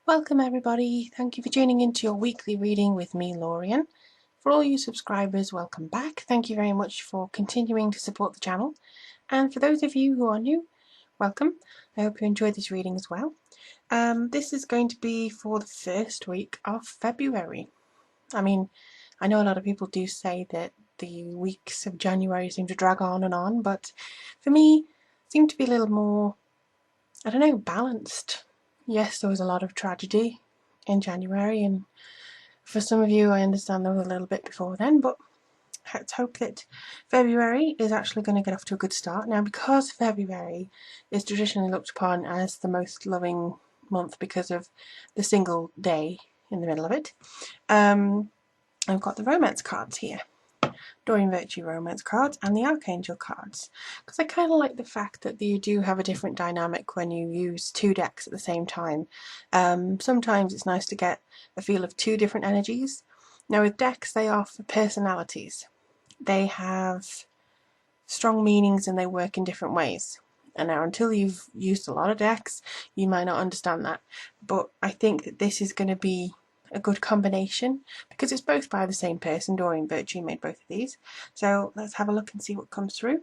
Welcome everybody, thank you for tuning into your weekly reading with me, Lorien. For all you subscribers, welcome back. Thank you very much for continuing to support the channel. And for those of you who are new, welcome. I hope you enjoyed this reading as well. This is going to be for the first week of February. I mean, I know a lot of people do say that the weeks of January seem to drag on, but for me, seem to be a little more, I don't know, balanced. Yes, there was a lot of tragedy in January, and for some of you I understand there was a little bit before then, but let's hope that February is actually going to get off to a good start. Now, because February is traditionally looked upon as the most loving month because of the single day in the middle of it, I've got the romance cards here. Doreen Virtue romance cards and the Archangel cards, because I kind of like the fact that you do have a different dynamic when you use two decks at the same time. Sometimes it's nice to get a feel of two different energies. Now with decks, they are for personalities. They have strong meanings and they work in different ways. And now until you've used a lot of decks, you might not understand that. But I think that this is going to be a good combination because it's both by the same person. Doreen Virtue made both of these. So let's have a look and see what comes through.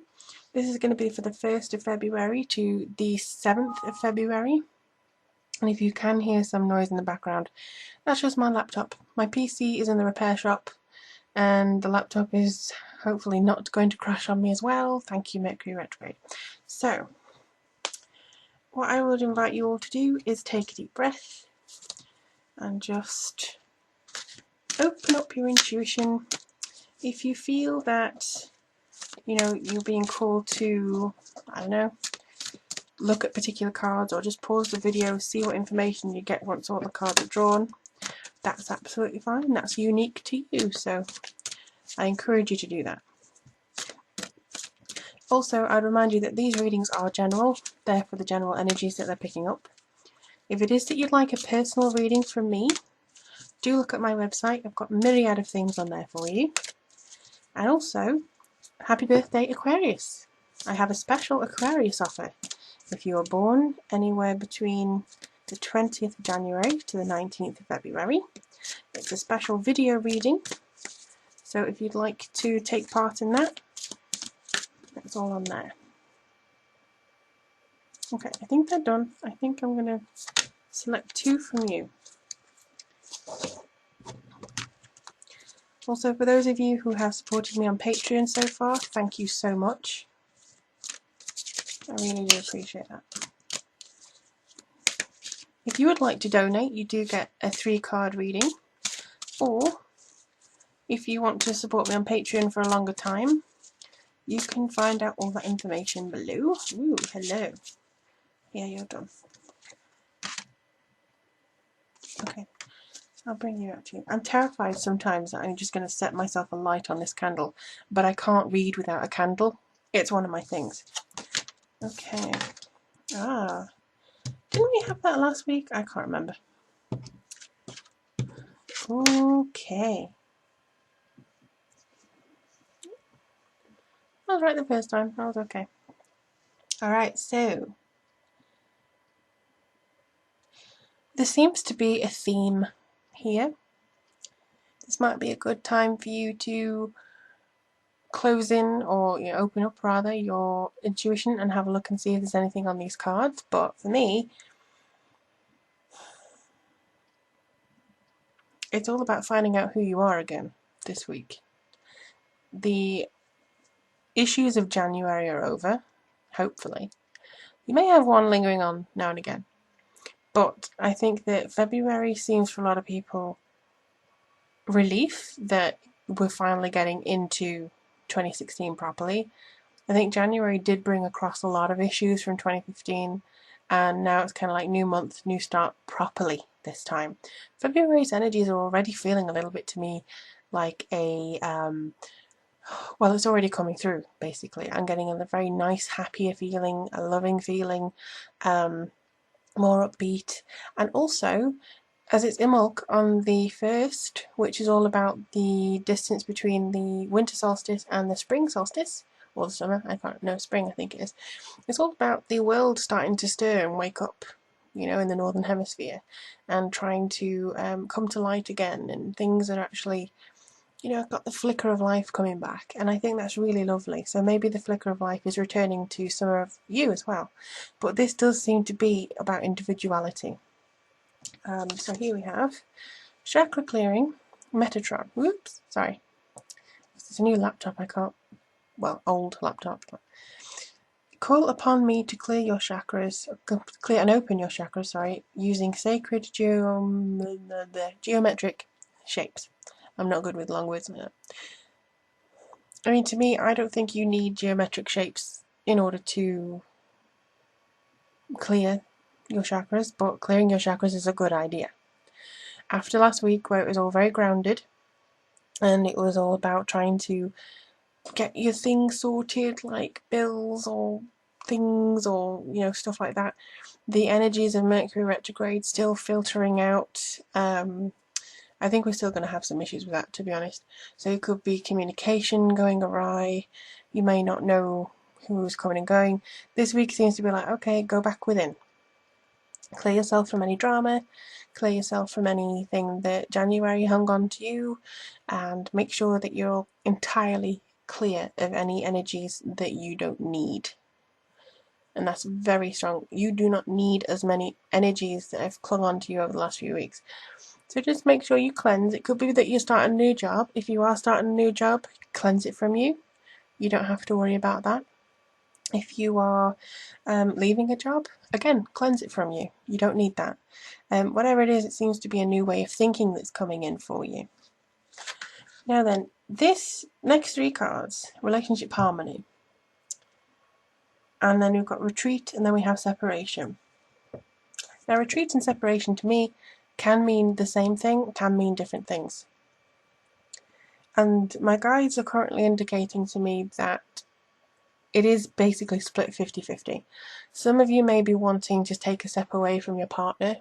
This is going to be for the 1st of February to the 7th of February. And if you can hear some noise in the background, that's just my laptop. My PC is in the repair shop and the laptop is hopefully not going to crash on me as well. Thank you, Mercury retrograde. So what I would invite you all to do is take a deep breath and just open up your intuition. If you feel that, you're being called to, I don't know, look at particular cards or just pause the video, see what information you get once all the cards are drawn, that's absolutely fine. That's unique to you, so I encourage you to do that. Also, I'd remind you that these readings are general. They're for the general energies that they're picking up. If it is that you'd like a personal reading from me, do look at my website. I've got a myriad of things on there for you. And also, happy birthday Aquarius. I have a special Aquarius offer. If you are born anywhere between the 20th of January to the 19th of February, it's a special video reading. So if you'd like to take part in that, that's all on there. Okay, I think they're done. I think I'm going to select two from you. Also, for those of you who have supported me on Patreon so far, thank you so much. I really do appreciate that. If you would like to donate, you do get a 3-card reading. Or, if you want to support me on Patreon for a longer time, you can find out all that information below. Ooh, hello. Yeah, you're done. Okay. I'll bring you out to you. I'm terrified sometimes that I'm just going to set myself a light on this candle, but I can't read without a candle. It's one of my things. Okay. Ah. Didn't we have that last week? I can't remember. Okay. I was right the first time. I was okay. Alright, so there seems to be a theme here. This might be a good time for you to close in, or open up rather, your intuition and have a look and see if there's anything on these cards. But for me, it's all about finding out who you are again this week. The issues of January are over, hopefully. You may have one lingering on now and again, but I think that February seems for a lot of people relief that we're finally getting into 2016 properly. I think January did bring across a lot of issues from 2015, and now it's kind of like new month, new start properly this time. February's energies are already feeling a little bit to me like a, well, it's already coming through, basically. I'm getting a very nice, happier feeling, a loving feeling, more upbeat, and also, as it's Imbolc on the 1st, which is all about the distance between the winter solstice and the spring solstice, or the summer, I can't know, spring I think it is. It's all about the world starting to stir and wake up. you know, in the Northern Hemisphere, and trying to come to light again, and things are actually, you know, got the flicker of life coming back, and I think that's really lovely. So maybe the flicker of life is returning to some of you as well, but this does seem to be about individuality. So here we have chakra clearing, Metatron. Whoops, sorry. It's a new laptop. I can't. Well, old laptop. Call upon me to clear your chakras, clear and open your chakras. Sorry, using sacred geometric shapes. I'm not good with long words. I mean, to me, I don't think you need geometric shapes in order to clear your chakras, but clearing your chakras is a good idea. After last week, where it was all very grounded, and it was all about trying to get your things sorted, like bills or things, or, you know, stuff like that, the energies of Mercury retrograde still filtering out. I think we're still going to have some issues with that, to be honest. So it could be communication going awry. You may not know who's coming and going. This week seems to be like, okay, go back within. Clear yourself from any drama. Clear yourself from anything that January hung on to you. And make sure that you're entirely clear of any energies that you don't need. And that's very strong. You do not need as many energies that have clung on to you over the last few weeks. So just make sure you cleanse. It could be that you start a new job. If you are starting a new job, cleanse it from you. You don't have to worry about that. If you are leaving a job, again, cleanse it from you. You don't need that. Whatever it is, it seems to be a new way of thinking that's coming in for you. Now then, this next three cards, relationship harmony. And then we've got retreat, and then we have separation. Now, retreat and separation to me can mean the same thing, can mean different things. And my guides are currently indicating to me that it is basically split 50-50. Some of you may be wanting to take a step away from your partner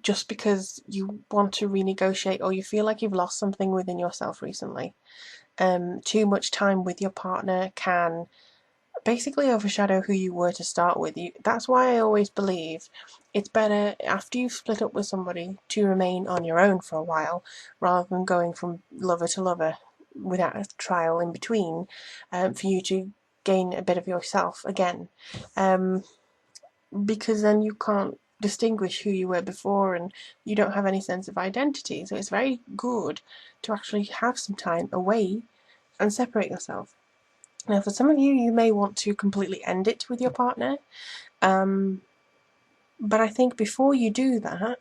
just because you want to renegotiate, or you feel like you've lost something within yourself recently. Too much time with your partner can basically overshadow who you were to start with. That's why I always believe it's better, after you've split up with somebody, to remain on your own for a while, rather than going from lover to lover without a trial in between, for you to gain a bit of yourself again, because then you can't distinguish who you were before, and you don't have any sense of identity. So it's very good to actually have some time away and separate yourself. Now, for some of you, you may want to completely end it with your partner, but I think before you do that,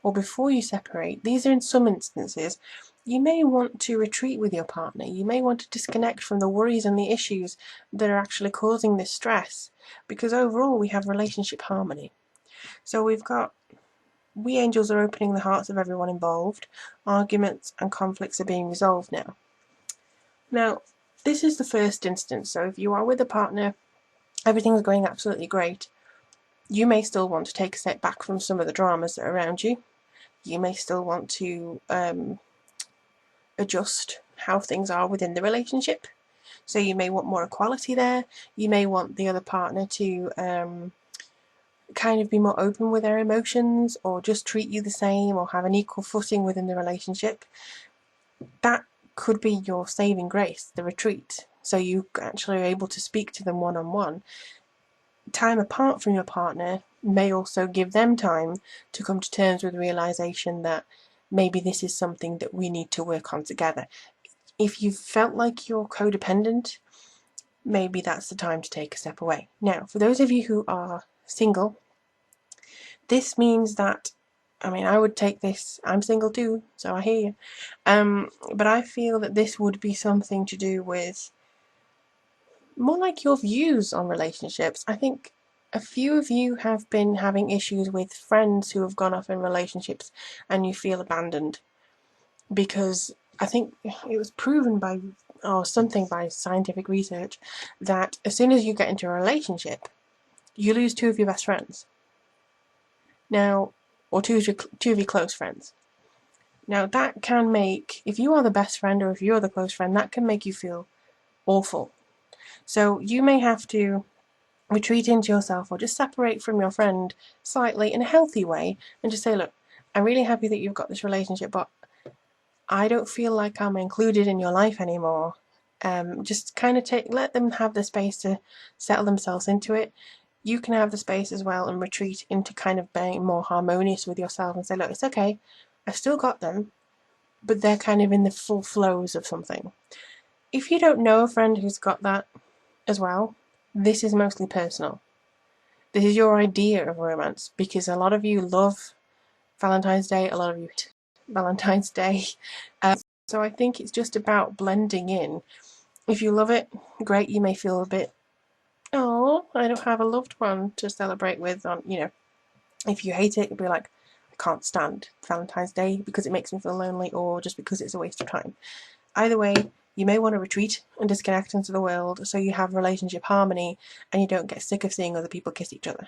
or before you separate, these are in some instances, you may want to retreat with your partner. You may want to disconnect from the worries and the issues that are actually causing this stress, because overall we have relationship harmony. So we've got, we angels are opening the hearts of everyone involved. Arguments and conflicts are being resolved now. Now, this is the first instance, so if you are with a partner, everything's going absolutely great. You may still want to take a step back from some of the dramas that are around you. You may still want to adjust how things are within the relationship. So you may want more equality there. You may want the other partner to kind of be more open with their emotions, or just treat you the same, or have an equal footing within the relationship. That could be your saving grace, the retreat. So you actually are able to speak to them one-on-one. Time apart from your partner may also give them time to come to terms with the realization that maybe this is something that we need to work on together. If you felt like you're codependent, maybe that's the time to take a step away. Now, for those of you who are single, this means that, I mean, I would take this, I'm single too, so I hear you, but I feel that this would be something to do with more like your views on relationships. I think a few of you have been having issues with friends who have gone off in relationships and you feel abandoned, because I think it was proven by, or something by scientific research, that as soon as you get into a relationship, you lose two of your best friends. Now, or two of your close friends. Now that can make, if you are the best friend or if you're the close friend, that can make you feel awful. So you may have to retreat into yourself or just separate from your friend slightly in a healthy way and just say, look, I'm really happy that you've got this relationship, but I don't feel like I'm included in your life anymore. Just kind of let them have the space to settle themselves into it. You can have the space as well and retreat into kind of being more harmonious with yourself and say, look, it's okay, I've still got them, but they're kind of in the full flows of something. If you don't know a friend who's got that as well, this is mostly personal. This is your idea of romance, because a lot of you love Valentine's Day, a lot of you hate Valentine's Day. So I think it's just about blending in. If you love it, great, you may feel a bit, oh, I don't have a loved one to celebrate with. If you hate it, you'll be like, I can't stand Valentine's Day because it makes me feel lonely, or just because it's a waste of time. Either way, you may want to retreat and disconnect into the world so you have relationship harmony and you don't get sick of seeing other people kiss each other.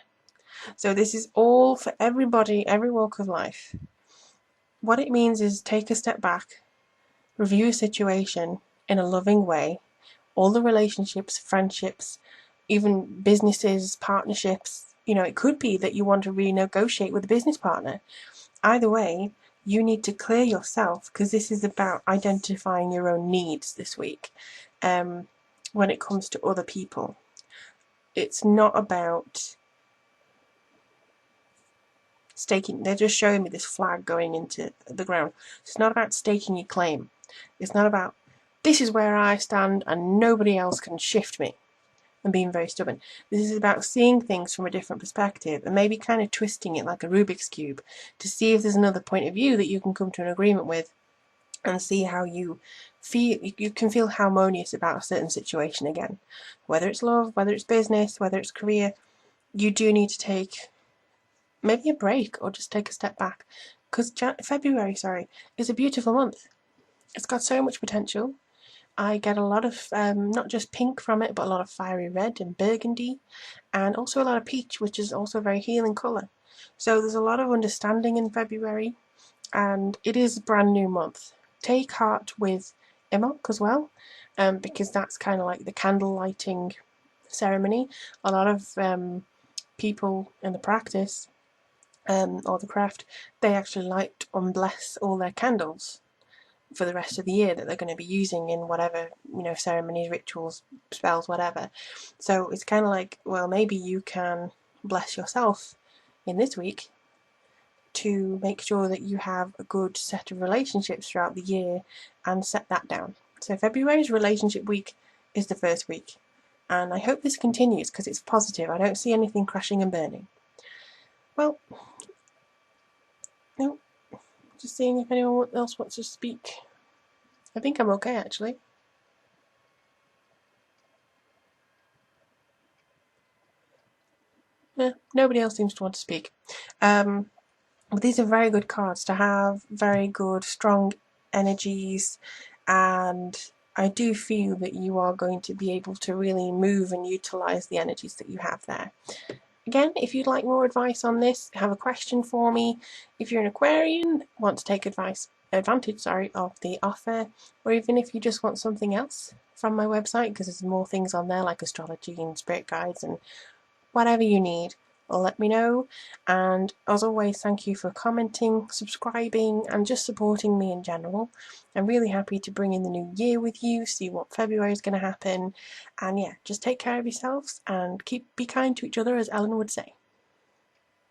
So this is all for everybody, every walk of life. What it means is take a step back, review a situation in a loving way. All the relationships, friendships, even businesses, partnerships, it could be that you want to renegotiate with a business partner. Either way, you need to clear yourself, because this is about identifying your own needs this week when it comes to other people. It's not about staking. They're just showing me this flag going into the ground. It's not about staking your claim. It's not about, this is where I stand and nobody else can shift me, and being very stubborn. This is about seeing things from a different perspective and maybe kind of twisting it like a Rubik's Cube to see if there's another point of view that you can come to an agreement with, and see how you feel. You can feel harmonious about a certain situation again. Whether it's love, whether it's business, whether it's career, you do need to take maybe a break or just take a step back, because February is a beautiful month. It's got so much potential. I get a lot of not just pink from it, but a lot of fiery red and burgundy, and also a lot of peach, which is also a very healing colour. So there's a lot of understanding in February, and it is a brand new month. Take heart with Imbolc as well, because that's kind of like the candle lighting ceremony. A lot of people in the practice or the craft, they actually light and bless all their candles for the rest of the year that they're going to be using in whatever, ceremonies, rituals, spells, whatever. So it's kind of like, well, maybe you can bless yourself in this week to make sure that you have a good set of relationships throughout the year and set that down. So February's relationship week is the first week, and I hope this continues because it's positive. I don't see anything crashing and burning. Well, no, just seeing if anyone else wants to speak. I think I'm okay, actually. Yeah, nobody else seems to want to speak. But these are very good cards to have, very good, strong energies, and I do feel that you are going to be able to really move and utilise the energies that you have there. Again, if you'd like more advice on this, have a question for me. If you're an Aquarian, want to take advantage of the offer, or even if you just want something else from my website, because there's more things on there like astrology and spirit guides and whatever you need, let me know. And as always, thank you for commenting, subscribing, and just supporting me in general. I'm really happy to bring in the new year with you, see what February is going to happen, and yeah, just take care of yourselves and be kind to each other, as Ellen would say.